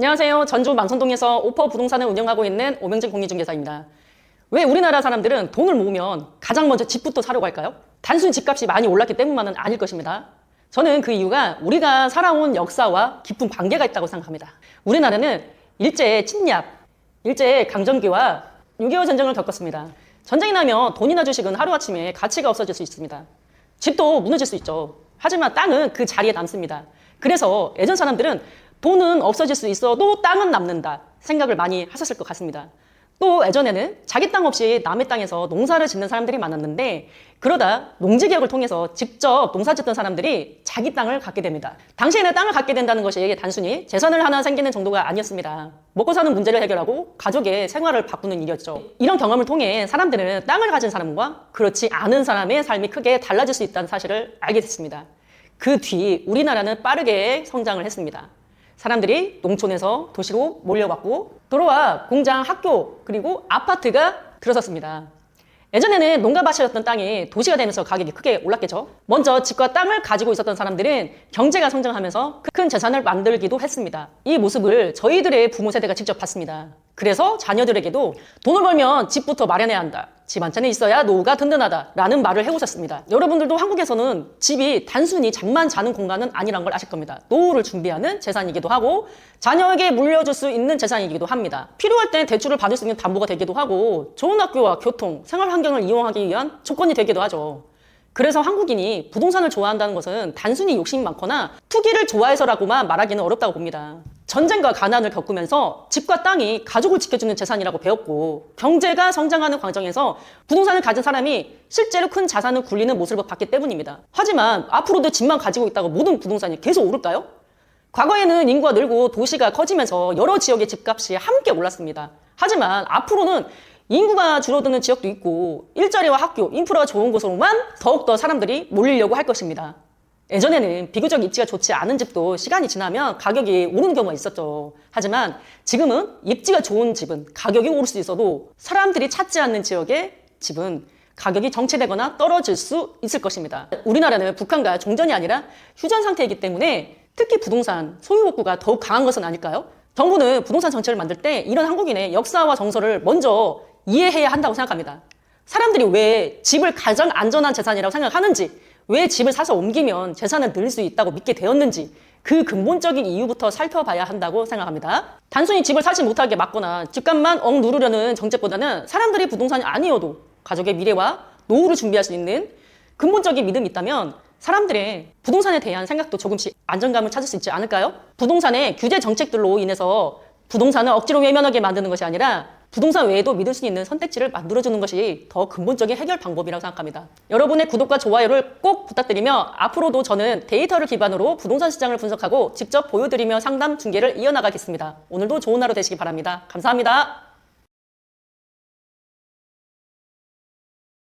안녕하세요. 전주 망선동에서 오퍼 부동산을 운영하고 있는 오명진 공인중개사입니다. 왜 우리나라 사람들은 돈을 모으면 가장 먼저 집부터 사려고 할까요? 단순히 집값이 많이 올랐기 때문만은 아닐 것입니다. 저는 그 이유가 우리가 살아온 역사와 깊은 관계가 있다고 생각합니다. 우리나라는 일제 침략, 일제 강점기와 6.25 전쟁을 겪었습니다. 전쟁이 나면 돈이나 주식은 하루아침에 가치가 없어질 수 있습니다. 집도 무너질 수 있죠. 하지만 땅은 그 자리에 남습니다. 그래서 예전 사람들은 돈은 없어질 수 있어도 땅은 남는다 생각을 많이 하셨을 것 같습니다. 또 예전에는 자기 땅 없이 남의 땅에서 농사를 짓는 사람들이 많았는데 그러다 농지개혁을 통해서 직접 농사 짓던 사람들이 자기 땅을 갖게 됩니다. 당시에는 땅을 갖게 된다는 것이 단순히 재산을 하나 생기는 정도가 아니었습니다. 먹고 사는 문제를 해결하고 가족의 생활을 바꾸는 일이었죠. 이런 경험을 통해 사람들은 땅을 가진 사람과 그렇지 않은 사람의 삶이 크게 달라질 수 있다는 사실을 알게 됐습니다. 그 뒤 우리나라는 빠르게 성장을 했습니다. 사람들이 농촌에서 도시로 몰려왔고 도로와 공장, 학교, 그리고 아파트가 들어섰습니다. 예전에는 농가밭이었던 땅이 도시가 되면서 가격이 크게 올랐겠죠. 먼저 집과 땅을 가지고 있었던 사람들은 경제가 성장하면서 큰 재산을 만들기도 했습니다. 이 모습을 저희들의 부모 세대가 직접 봤습니다. 그래서 자녀들에게도 돈을 벌면 집부터 마련해야 한다. 집 한 채는 있어야 노후가 든든하다 라는 말을 해오셨습니다. 여러분들도 한국에서는 집이 단순히 잠만 자는 공간은 아니란 걸 아실 겁니다. 노후를 준비하는 재산이기도 하고 자녀에게 물려줄 수 있는 재산이기도 합니다. 필요할 때 대출을 받을 수 있는 담보가 되기도 하고 좋은 학교와 교통, 생활 환경을 이용하기 위한 조건이 되기도 하죠. 그래서 한국인이 부동산을 좋아한다는 것은 단순히 욕심이 많거나 투기를 좋아해서라고만 말하기는 어렵다고 봅니다. 전쟁과 가난을 겪으면서 집과 땅이 가족을 지켜주는 재산이라고 배웠고 경제가 성장하는 과정에서 부동산을 가진 사람이 실제로 큰 자산을 굴리는 모습을 봤기 때문입니다. 하지만 앞으로도 집만 가지고 있다고 모든 부동산이 계속 오를까요? 과거에는 인구가 늘고 도시가 커지면서 여러 지역의 집값이 함께 올랐습니다. 하지만 앞으로는 인구가 줄어드는 지역도 있고 일자리와 학교, 인프라가 좋은 곳으로만 더욱더 사람들이 몰리려고 할 것입니다. 예전에는 비교적 입지가 좋지 않은 집도 시간이 지나면 가격이 오르는 경우가 있었죠. 하지만 지금은 입지가 좋은 집은 가격이 오를 수 있어도 사람들이 찾지 않는 지역의 집은 가격이 정체되거나 떨어질 수 있을 것입니다. 우리나라는 북한과 종전이 아니라 휴전 상태이기 때문에 특히 부동산 소유 욕구가 더욱 강한 것은 아닐까요? 정부는 부동산 정책을 만들 때 이런 한국인의 역사와 정서를 먼저 이해해야 한다고 생각합니다. 사람들이 왜 집을 가장 안전한 재산이라고 생각하는지, 왜 집을 사서 옮기면 재산을 늘릴 수 있다고 믿게 되었는지 그 근본적인 이유부터 살펴봐야 한다고 생각합니다. 단순히 집을 사지 못하게 막거나 집값만 억누르려는 정책보다는 사람들이 부동산이 아니어도 가족의 미래와 노후를 준비할 수 있는 근본적인 믿음이 있다면 사람들의 부동산에 대한 생각도 조금씩 안정감을 찾을 수 있지 않을까요? 부동산의 규제 정책들로 인해서 부동산을 억지로 외면하게 만드는 것이 아니라 부동산 외에도 믿을 수 있는 선택지를 만들어주는 것이 더 근본적인 해결 방법이라고 생각합니다. 여러분의 구독과 좋아요를 꼭 부탁드리며 앞으로도 저는 데이터를 기반으로 부동산 시장을 분석하고 직접 보여드리며 상담 중개를 이어나가겠습니다. 오늘도 좋은 하루 되시기 바랍니다. 감사합니다.